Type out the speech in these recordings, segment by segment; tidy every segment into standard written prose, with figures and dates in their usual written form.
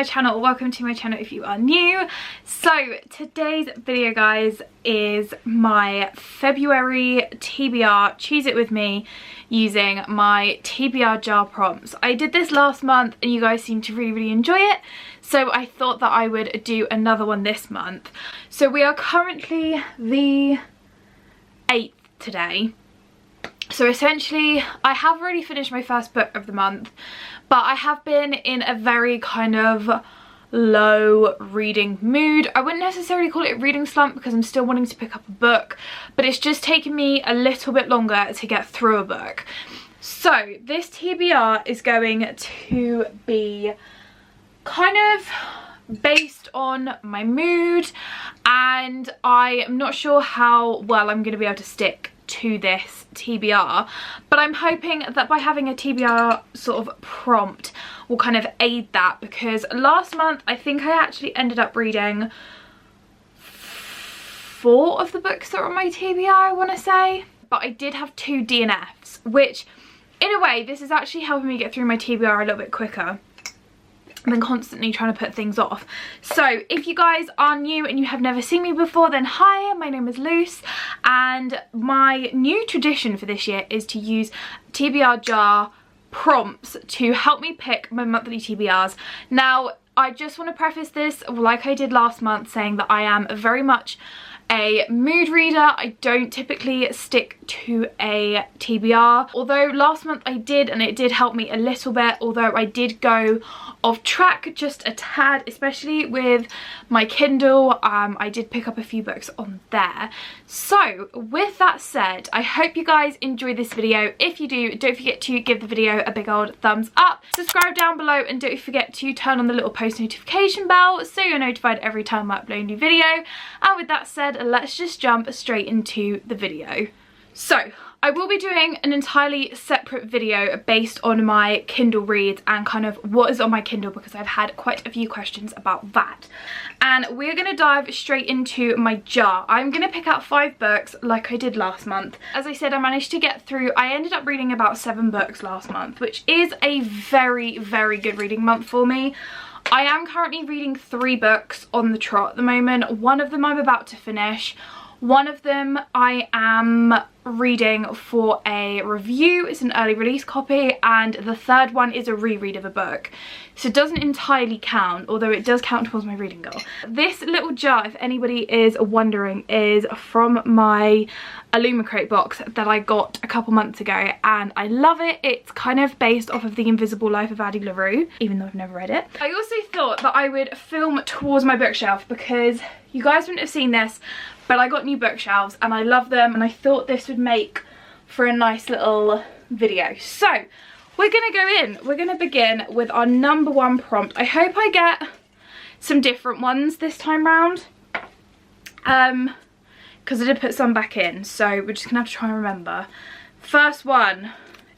my channel, or welcome to my channel if you are new. So today's video, guys, is my February TBR Choose It With Me using my TBR Jar Prompts. I did this last month and you guys seemed to really enjoy it, so I thought that I would do another one this month. So we are currently the 8th today. So essentially, I have already finished my first book of the month, but I have been in a very kind of low reading mood. I wouldn't necessarily call it a reading slump because I'm still wanting to pick up a book, but it's just taken me a little bit longer to get through a book. So this TBR is going to be kind of based on my mood, and I am not sure how well I'm going to be able to stick to this TBR, but I'm hoping that by having a TBR sort of prompt will kind of aid that, because last month I think I actually ended up reading 4 of the books that were on my TBR, I want to say, but I did have 2 DNFs, which in a way this is actually helping me get through my TBR a little bit quicker than constantly trying to put things off. So if you guys are new and you have never seen me before, then hi, my name is Luce, and my new tradition for this year is to use TBR Jar Prompts to help me pick my monthly TBRs. Now I just want to preface this, like I did last month, saying that I am very much a mood reader. I don't typically stick to a TBR, although last month I did, and it did help me a little bit, although I did go off track just a tad, especially with my Kindle. I did pick up a few books on there. So with that said, I hope you guys enjoyed this video. If you do, don't forget to give the video a big old thumbs up, subscribe down below, and don't forget to turn on the little post notification bell so you're notified every time I upload a new video. And with that said, let's just jump straight into the video. So I will be doing an entirely separate video based on my Kindle reads and kind of what is on my Kindle, because I've had quite a few questions about that. And we're going to dive straight into my jar. I'm going to pick out 5 books like I did last month. As I said, I managed to get through, I ended up reading about 7 books last month, which is a very good reading month for me. I am currently reading 3 books on the trot at the moment. One of them I'm about to finish. One of them I am reading for a review. It's an early release copy, and the third one is a reread of a book. So it doesn't entirely count, although it does count towards my reading goal. This little jar, if anybody is wondering, is from my Illumicrate box that I got a couple months ago, and I love it. It's kind of based off of The Invisible Life of Addie LaRue, even though I've never read it. I also thought that I would film towards my bookshelf because you guys wouldn't have seen this, but I got new bookshelves and I love them, and I thought this would make for a nice little video. So we're gonna go in. We're gonna begin with our number 1 prompt. I hope I get some different ones this time round, because I did put some back in, so we're just gonna have to try and remember. First one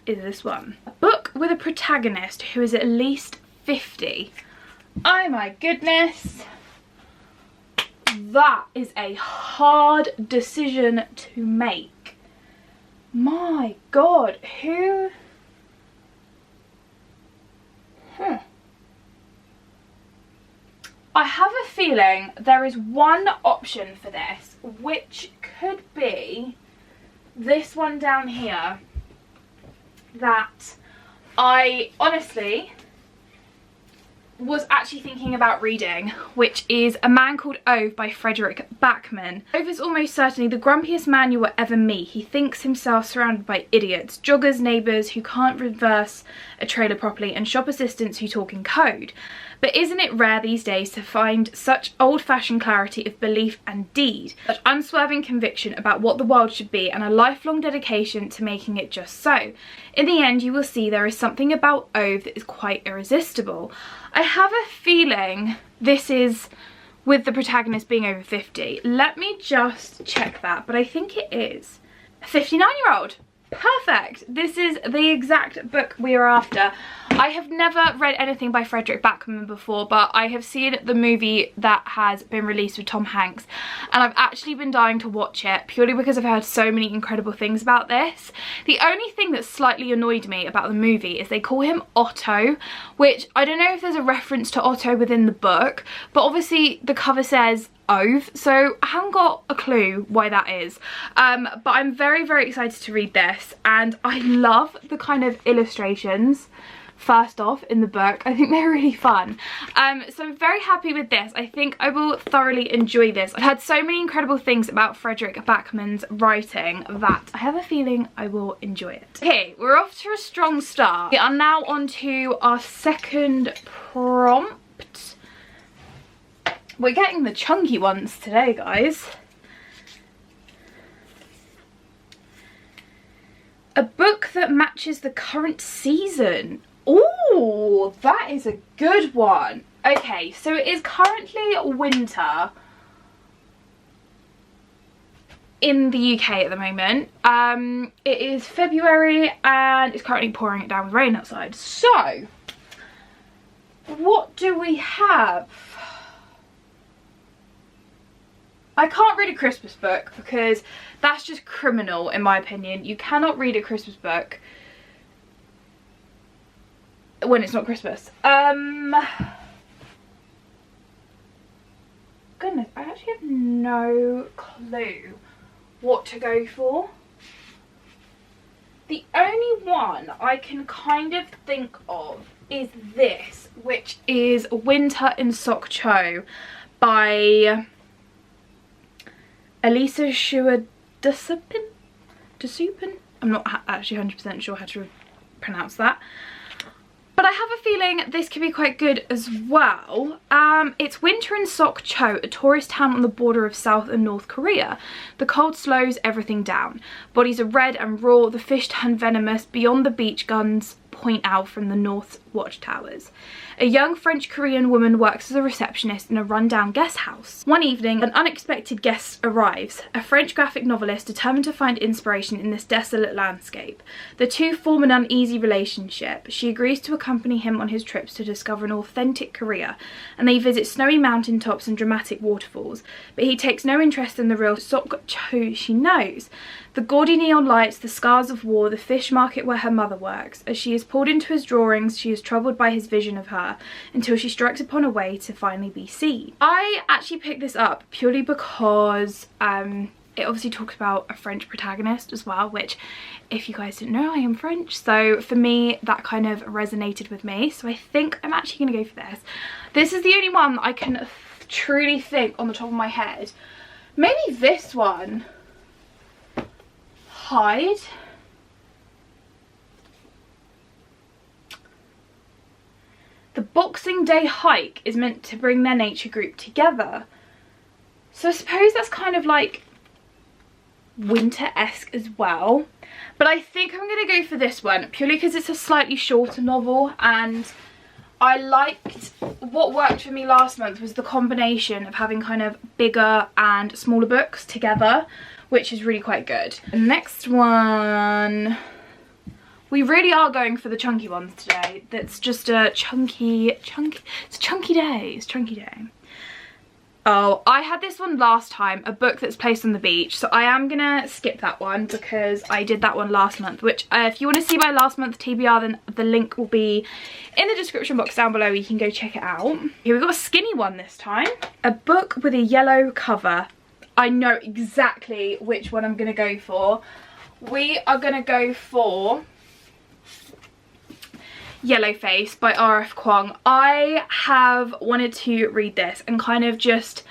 is this one. A book with a protagonist who is at least 50. Oh my goodness. That is a hard decision to make. My god, who? I have a feeling there is one option for this, which could be this one down here that I honestly was actually thinking about reading, which is A Man Called Ove by Frederik Backman. Ove is almost certainly the grumpiest man you will ever meet. He thinks himself surrounded by idiots, joggers, neighbours who can't reverse a trailer properly, and shop assistants who talk in code. But isn't it rare these days to find such old-fashioned clarity of belief and deed, such unswerving conviction about what the world should be, and a lifelong dedication to making it just so? In the end, you will see there is something about Ove that is quite irresistible. I have a feeling this is with the protagonist being over 50. Let me just check that, but I think it is. A 59-year-old. Perfect. This is the exact book we are after. I have never read anything by Frederik Backman before, but I have seen the movie that has been released with Tom Hanks, and I've actually been dying to watch it purely because I've heard so many incredible things about this. The only thing that slightly annoyed me about the movie is they call him Otto, which I don't know if there's a reference to Otto within the book, but obviously the cover says Ove, so I haven't got a clue why that is. But I'm very, very excited to read this, and I love the kind of illustrations first off in the book. I think they're really fun. So I'm very happy with this. I think I will thoroughly enjoy this. I've heard so many incredible things about Frederik Backman's writing that I have a feeling I will enjoy it. Okay, we're off to a strong start. We are now on to our second prompt. We're getting the chunky ones today, guys. A book that matches the current season. Ooh, that is a good one. Okay, so it is currently winter in the UK at the moment. It is February and it's currently pouring it down with rain outside. So, what do we have? I can't read a Christmas book because that's just criminal in my opinion. You cannot read a Christmas book when it's not Christmas. Goodness, I actually have no clue what to go for. The only one I can kind of think of is this, which is Winter in Sokcho by Elisa, Shua, Duspain? I'm not actually 100% sure how to pronounce that. But I have a feeling this could be quite good as well. It's winter in Sokcho, a tourist town on the border of South and North Korea. The cold slows everything down. Bodies are red and raw, the fish turn venomous. Beyond the beach, guns point out from the north watchtowers. A young French-Korean woman works as a receptionist in a rundown guest house. One evening, an unexpected guest arrives, a French graphic novelist determined to find inspiration in this desolate landscape. The two form an uneasy relationship. She agrees to accompany him on his trips to discover an authentic Korea, and they visit snowy mountaintops and dramatic waterfalls, but he takes no interest in the real Sokcho she knows. The gaudy neon lights, the scars of war, the fish market where her mother works. As she is pulled into his drawings, she is troubled by his vision of her, until she strikes upon a way to finally be seen. I actually picked this up purely because it obviously talks about a French protagonist as well, which, if you guys didn't know, I am French, so for me that kind of resonated with me, so I think I'm actually going to go for this. This is the only one that I can truly think on the top of my head. Maybe this one. Haites. The Boxing Day hike is meant to bring their nature group together. So I suppose that's kind of like winter-esque as well. But I think I'm going to go for this one purely because it's a slightly shorter novel, and I liked what worked for me last month was the combination of having kind of bigger and smaller books together, which is really quite good. The next one, we really are going for the chunky ones today. That's just a chunky, it's a chunky day. Oh, I had this one last time, a book that's placed on the beach, so I am gonna skip that one because I did that one last month, which if you want to see my last month TBR, then the link will be in the description box down below. You can go check it out. Here we've got a skinny one this time. A book with a yellow cover. I know exactly which one I'm gonna go for. We are gonna go for Yellowface by R.F. Kuang. I have wanted to read this and kind of just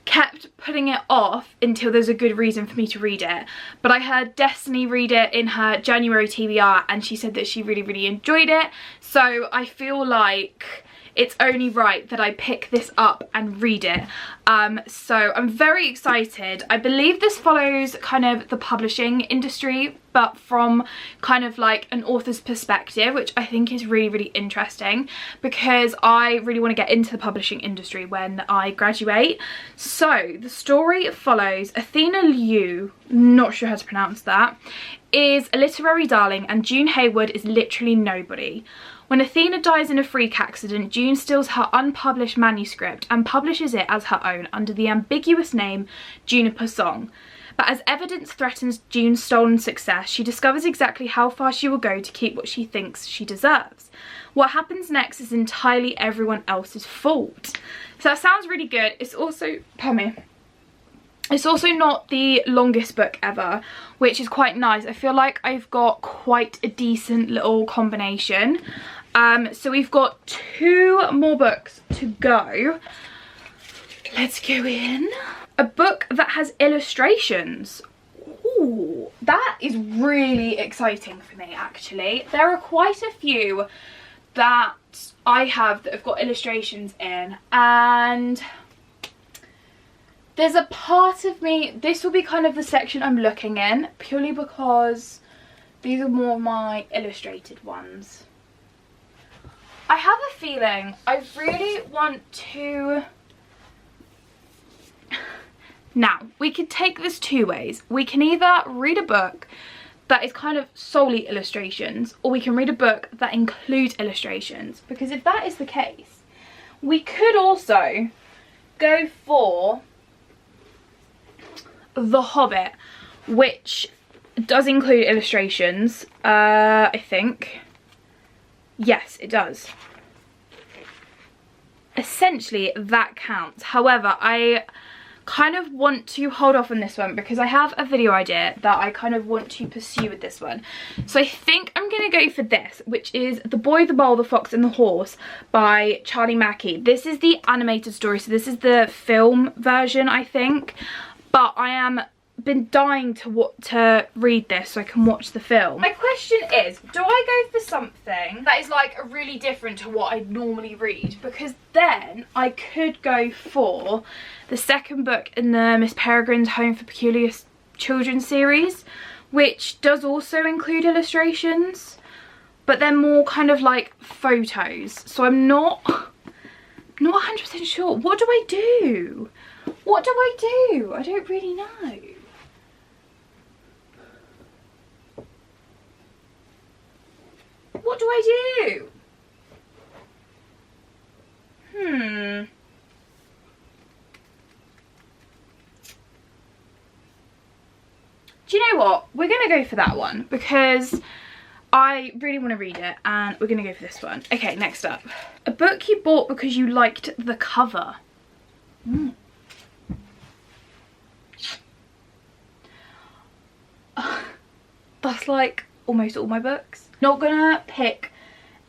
kept putting it off until there's a good reason for me to read it. But I heard Destiny read it in her January TBR and she said that she really enjoyed it. So I feel like it's only right that I pick this up and read it. So I'm very excited. I believe this follows kind of the publishing industry, but from kind of like an author's perspective, which I think is really interesting because I really want to get into the publishing industry when I graduate. So the story follows Athena Liu, not sure how to pronounce that, is a literary darling and June Hayward is literally nobody. When Athena dies in a freak accident, June steals her unpublished manuscript and publishes it as her own under the ambiguous name Juniper Song. But as evidence threatens June's stolen success, she discovers exactly how far she will go to keep what she thinks she deserves. What happens next is entirely everyone else's fault. So that sounds really good. It's also, pardon me, it's also not the longest book ever, which is quite nice. I feel like I've got quite a decent little combination. So we've got 2 more books to go. Let's go in. A book that has illustrations. Ooh, that is really exciting for me, actually. There are quite a few that I have that have got illustrations in, and there's a part of me, this will be kind of the section I'm looking in, purely because these are more of my illustrated ones. I have a feeling I really want to... Now, we could take this 2 ways. We can either read a book that is kind of solely illustrations, or we can read a book that includes illustrations. Because if that is the case, we could also go for The Hobbit, which does include illustrations, I think. Yes, it does. Essentially, that counts. However, I kind of want to hold off on this one because I have a video idea that I kind of want to pursue with this one. So I think I'm going to go for this, which is The Boy, the Mole, the Fox and the Horse by Charlie Mackey. This is the animated story, so this is the film version, I think. But I am been dying to read this so I can watch the film. My question is, do I go for something that is like really different to what I normally read? Because then I could go for the second book in the Miss Peregrine's Home for Peculiar Children series, which does also include illustrations, but they're more kind of like photos. So I'm not 100% sure. What do I do? What do I do? I don't really know. What do I do? Do you know what? We're going to go for that one because I really want to read it, and we're going to go for this one. Okay, next up. A book you bought because you liked the cover. That's like almost all my books. Not gonna pick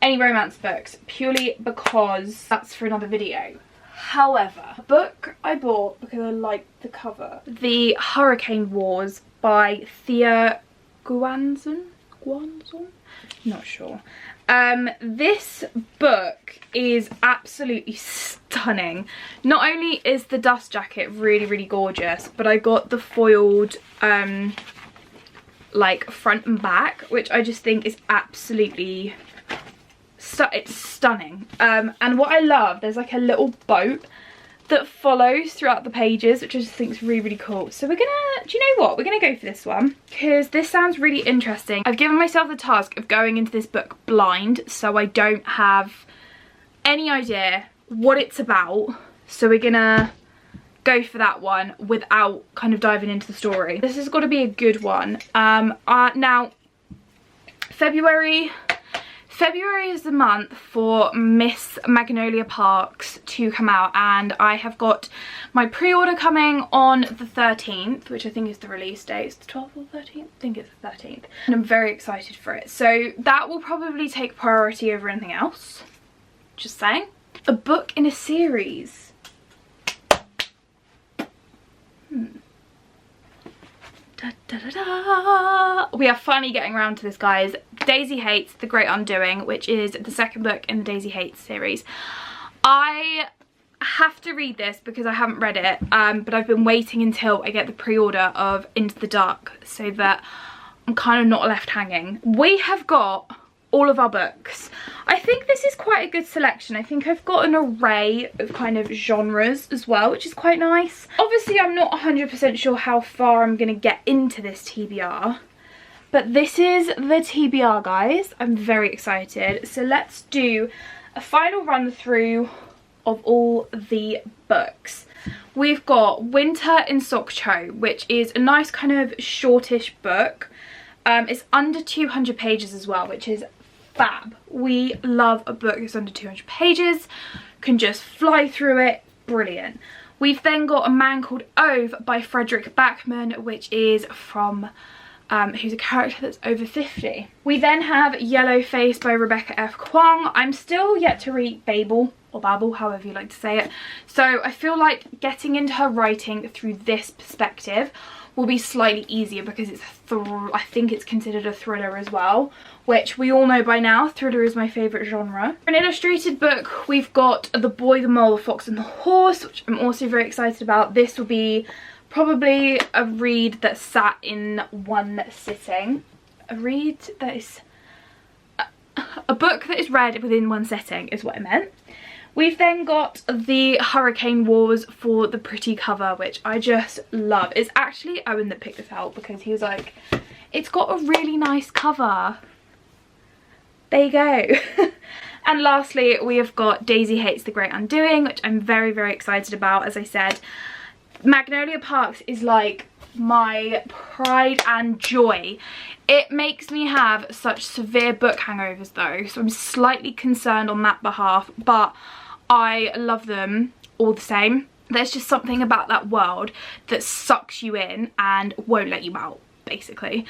any romance books purely because that's for another video. However, a book I bought because I liked the cover. The Hurricane Wars by Thea Guanzon? Not sure. This book is absolutely stunning. Not only is the dust jacket really, really gorgeous, but I got the foiled like front and back, which I just think is absolutely it's stunning. And what I love, there's like a little boat that follows throughout the pages, which I just think is really, really cool. So we're gonna, do you know what, we're gonna go for this one because this sounds really interesting. I've given myself the task of going into this book blind, so I don't have any idea what it's about. So we're gonna go for that one without kind of diving into the story. This has got to be a good one. Now, February is the month for Miss Magnolia Parks to come out, and I have got my pre-order coming on the 13th, which I think is the release date. It's the 12th or 13th? I think it's the 13th. And I'm very excited for it. So that will probably take priority over anything else. Just saying. A book in a series. Da, da, da, da. We are finally getting around to this, guys. Daisy Haites, The Great Undoing, which is the second book in the Daisy Haites series. I have to read this because I haven't read it, but I've been waiting until I get the pre-order of Into the Dark so that I'm kind of not left hanging. We have got all of our books. I think this is quite a good selection. I think I've got an array of kind of genres as well, which is quite nice. Obviously, I'm not 100% sure how far I'm going to get into this TBR, But this is the TBR, guys. I'm very excited. So let's do a final run through of all the books. We've got Winter in Sokcho, which is a nice kind of shortish book. It's under 200 pages as well, which is fab. We love a book that's under 200 pages, can just fly through it, brilliant. We've then got A Man Called Ove by Frederik Backman, which is from who's a character that's over 50. We then have Yellowface by Rebecca F. Kuang. I'm still yet to read Babel, or Babel, however you like to say it. So I feel like getting into her writing through this perspective will be slightly easier because it's I think it's considered a thriller as well, which we all know by now, thriller is my favourite genre. For an illustrated book, we've got The Boy, the Mole, the Fox and the Horse, which I'm also very excited about. This will be probably a read that sat in one sitting. A read that is... a book that is read within one sitting is what I meant. We've then got the Hurricane Wars for the pretty cover, which I just love. It's actually Owen that picked this out because he was like, it's got a really nice cover. There you go. And lastly, we have got Daisy Hates the Great Undoing, which I'm very, very excited about. As I said, Magnolia Parks is like my pride and joy. It makes me have such severe book hangovers though, so I'm slightly concerned on that behalf, but I love them all the same. There's just something about that world that sucks you in and won't let you out, basically.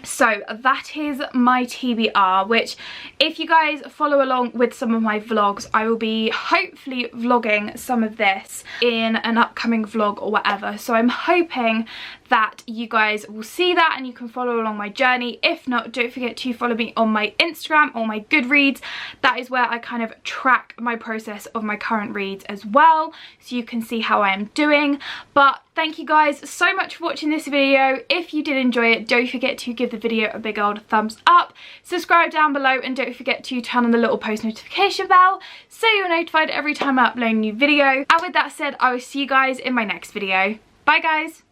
So that is my TBR, which if you guys follow along with some of my vlogs, I will be hopefully vlogging some of this in an upcoming vlog or whatever. So I'm hoping that you guys will see that and you can follow along my journey. If not, don't forget to follow me on my Instagram or my Goodreads. That is where I kind of track my process of my current reads as well, so you can see how I am doing. But thank you guys so much for watching this video. If you did enjoy it, don't forget to give the video a big old thumbs up, subscribe down below, and don't forget to turn on the little post notification bell so you're notified every time I upload a new video. And with that said, I will see you guys in my next video. Bye guys!